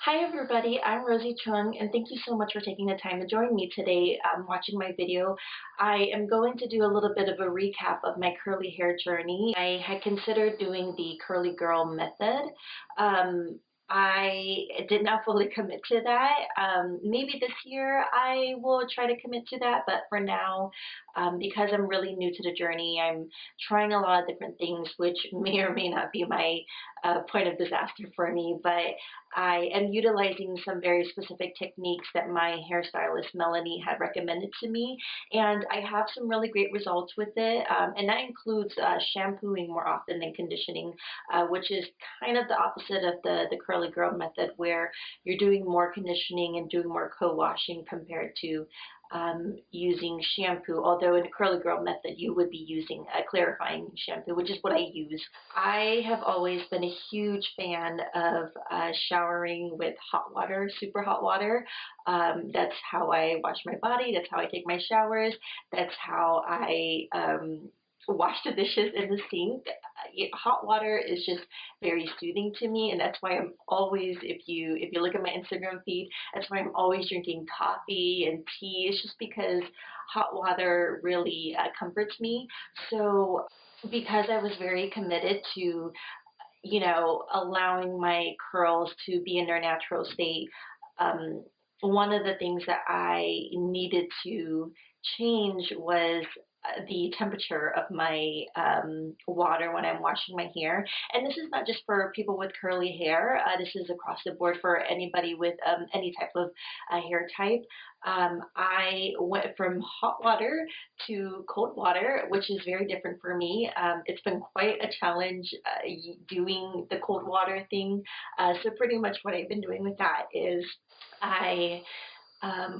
Hi everybody, I'm Rosie Chung and thank you so much for taking the time to join me today watching my video. I am going to do a little bit of a recap of my curly hair journey. I had considered doing the curly girl method. Um, I did not fully commit to that. Maybe this year I will try to commit to that, but for now, because I'm really new to the journey, I'm trying a lot of different things, which may or may not be my point of disaster for me, but I am utilizing some very specific techniques that my hairstylist Melanie had recommended to me, and I have some really great results with it. And that includes shampooing more often than conditioning, which is kind of the opposite of the curly girl method, where you're doing more conditioning and doing more co-washing compared to using shampoo, although in the curly girl method you would be using a clarifying shampoo, which is what I use. I have always been a huge fan of showering with hot water, super hot water. That's how I wash my body, that's how I take my showers, that's how I wash the dishes in the sink. Hot water is just very soothing to me, and that's why I'm always, if you look at my Instagram feed, that's why I'm always drinking coffee and tea. It's just because hot water really comforts me. So because I was very committed to, allowing my curls to be in their natural state, um, one of the things that I needed to change was the temperature of my water when I'm washing my hair. And this is not just for people with curly hair. This is across the board for anybody with any type of hair type. I went from hot water to cold water, which is very different for me. It's been quite a challenge doing the cold water thing. So pretty much what I've been doing with that is I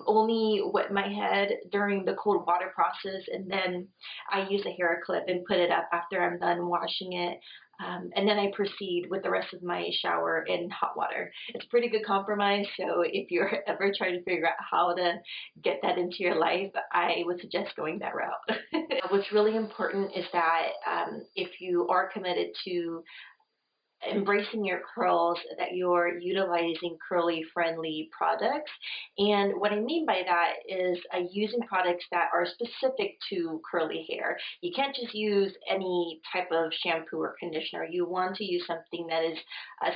only wet my head during the cold water process, and then I use a hair clip and put it up after I'm done washing it. And then I proceed with the rest of my shower in hot water. It's a pretty good compromise, so if you're ever trying to figure out how to get that into your life, I would suggest going that route. What's really important is that if you are committed to embracing your curls, that you're utilizing curly friendly products. And what I mean by that is using products that are specific to curly hair. You can't just use any type of shampoo or conditioner. You want to use something that is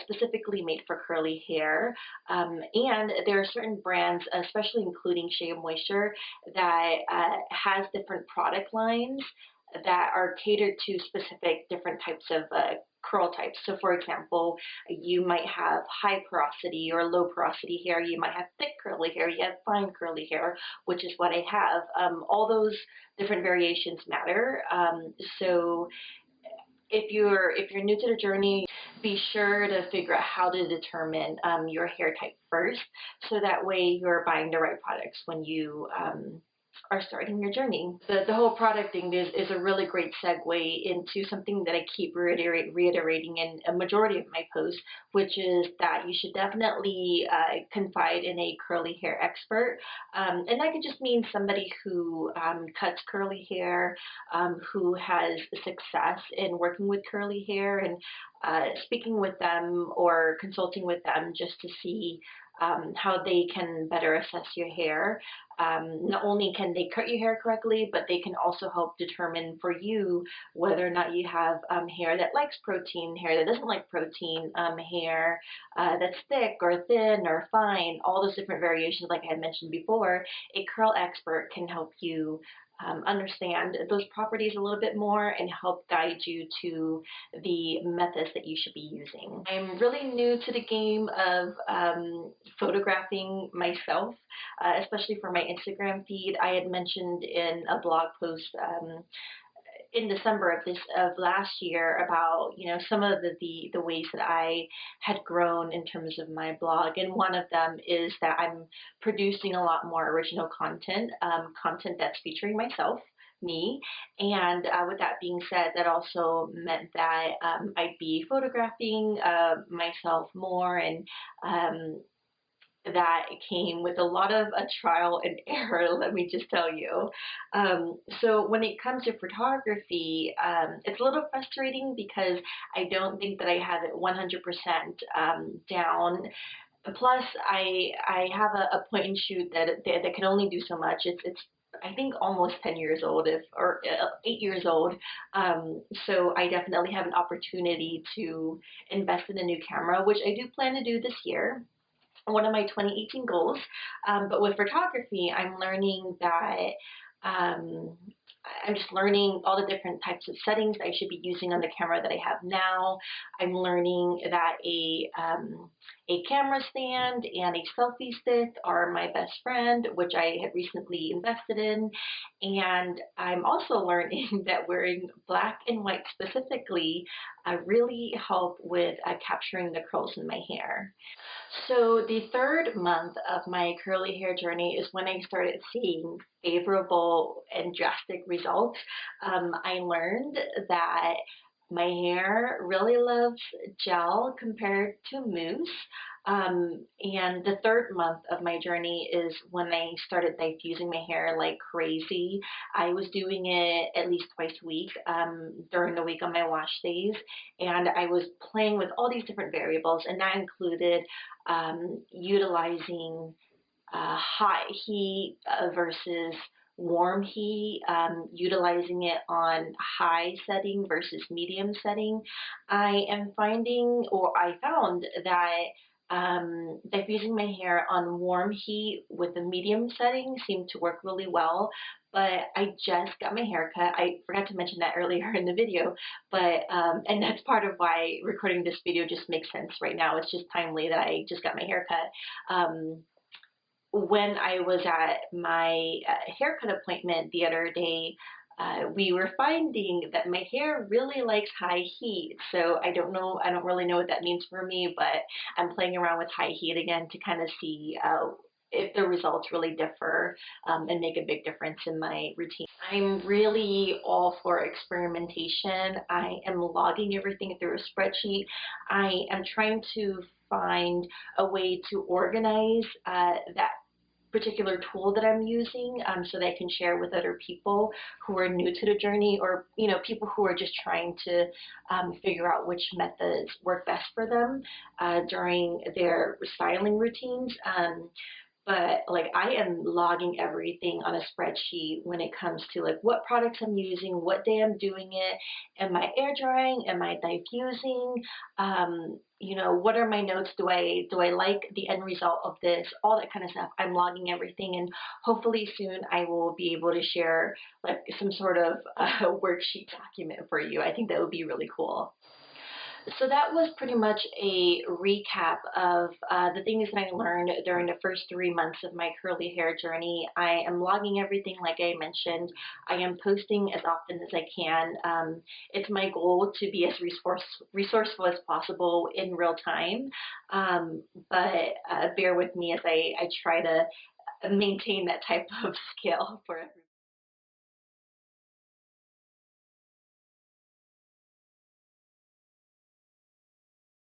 specifically made for curly hair. And there are certain brands, especially including Shea Moisture, that has different product lines that are catered to specific different types of curl types. So for example, you might have high porosity or low porosity hair, you might have thick curly hair, you have fine curly hair, which is what I have. All those different variations matter. So if you're new to the journey, be sure to figure out how to determine your hair type first, so that way you're buying the right products when you are starting your journey. The whole product thing is a really great segue into something that I keep reiterating in a majority of my posts, which is that you should definitely confide in a curly hair expert. And that could just mean somebody who cuts curly hair, who has success in working with curly hair, and speaking with them or consulting with them just to see how they can better assess your hair. Not only can they cut your hair correctly, but they can also help determine for you whether or not you have hair that likes protein, hair that doesn't like protein, hair that's thick or thin or fine, all those different variations like I had mentioned before. A curl expert can help you understand those properties a little bit more and help guide you to the methods that you should be using. I'm really new to the game of photographing myself, especially for my Instagram feed. I had mentioned in a blog post in December of last year about some of the ways that I had grown in terms of my blog, and one of them is that I'm producing a lot more original content, content that's featuring myself, me. And with that being said, that also meant that I'd be photographing myself more, and that came with a lot of a trial and error, let me just tell you. So when it comes to photography, it's a little frustrating because I don't think that I have it 100% down. Plus, I have a point and shoot that can only do so much. It's I think almost 10 years old, if or 8 years old. So I definitely have an opportunity to invest in a new camera, which I do plan to do this year, one of my 2018 goals. But with photography, I'm learning that um, I'm just learning all the different types of settings I should be using on the camera that I have now. I'm learning that a camera stand and a selfie stick are my best friend, which I had recently invested in. And I'm also learning that wearing black and white specifically really help with capturing the curls in my hair. So the third month of my curly hair journey is when I started seeing favorable and drastic results. I learned that my hair really loves gel compared to mousse. And the third month of my journey is when I started diffusing my hair like crazy. I was doing it at least twice a week during the week on my wash days, and I was playing with all these different variables, and that included utilizing hot heat versus warm heat, utilizing it on high setting versus medium setting. I am finding, or I found that diffusing my hair on warm heat with a medium setting seemed to work really well. But I just got my hair cut. I forgot to mention that earlier in the video, but and that's part of why recording this video just makes sense right now. It's just timely that I just got my hair cut. When I was at my haircut appointment the other day, we were finding that my hair really likes high heat. So I don't know, I don't really know what that means for me, but I'm playing around with high heat again to kind of see if the results really differ and make a big difference in my routine. I'm really all for experimentation. I am logging everything through a spreadsheet. I am trying to find a way to organize that particular tool that I'm using so that I can share with other people who are new to the journey, or people who are just trying to figure out which methods work best for them during their styling routines. But like I am logging everything on a spreadsheet when it comes to like what products I'm using, what day I'm doing it, am I air drying, am I diffusing, what are my notes, do I like the end result of this, all that kind of stuff. I'm logging everything, and hopefully soon I will be able to share like some sort of worksheet document for you. I think that would be really cool. So that was pretty much a recap of the things that I learned during the first 3 months of my curly hair journey. I am logging everything like I mentioned. I am posting as often as I can. It's my goal to be as resourceful as possible in real time, but bear with me as I try to maintain that type of skill for everyone.